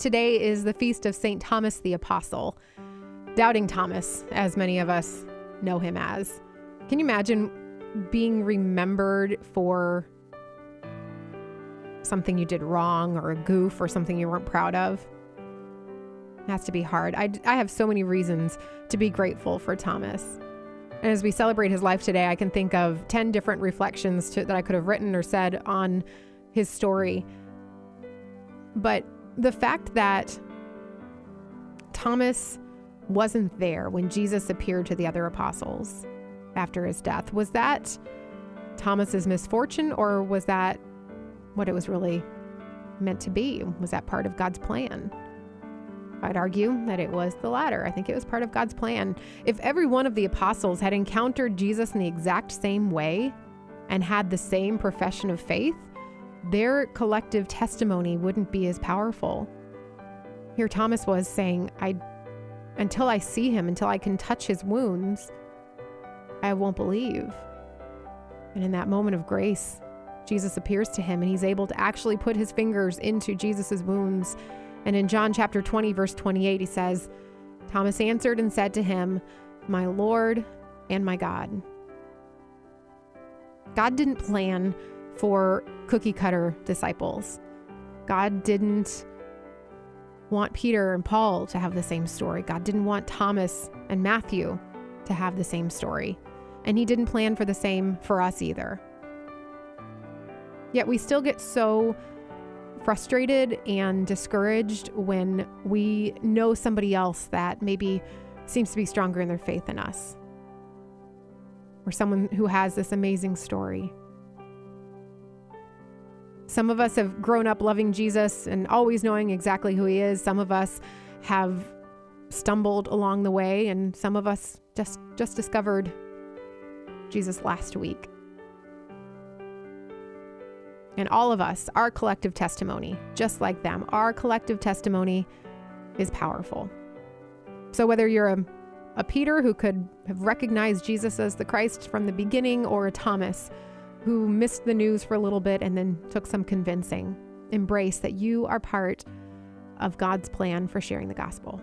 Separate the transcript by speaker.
Speaker 1: Today is the feast of St. Thomas the Apostle, Doubting Thomas, as many of us know him as. Can you imagine being remembered for something you did wrong or a goof or something you weren't proud of? It has to be hard. I have so many reasons to be grateful for Thomas. And as we celebrate his life today, I can think of 10 different reflections that I could have written or said on his story. But the fact that Thomas wasn't there when Jesus appeared to the other apostles after his death, was that Thomas's misfortune, or was that what it was really meant to be? Was that part of God's plan? I'd argue that it was the latter. I think it was part of God's plan. If every one of the apostles had encountered Jesus in the exact same way and had the same profession of faith, their collective testimony wouldn't be as powerful. Here Thomas was saying, until I see him, until I can touch his wounds, I won't believe. And in that moment of grace, Jesus appears to him and he's able to actually put his fingers into Jesus's wounds. And in John chapter 20, verse 28, he says, Thomas answered and said to him, "My Lord and my God." God didn't plan for cookie cutter disciples. God didn't want Peter and Paul to have the same story. God didn't want Thomas and Matthew to have the same story. And he didn't plan for the same for us either. Yet we still get so frustrated and discouraged when we know somebody else that maybe seems to be stronger in their faith than us, or someone who has this amazing story. Some of us have grown up loving Jesus and always knowing exactly who he is. Some of us have stumbled along the way, and some of us just discovered Jesus last week. And all of us, our collective testimony, just like them, our collective testimony is powerful. So whether you're a Peter who could have recognized Jesus as the Christ from the beginning, or a Thomas who missed the news for a little bit and then took some convincing, embrace that you are part of God's plan for sharing the gospel.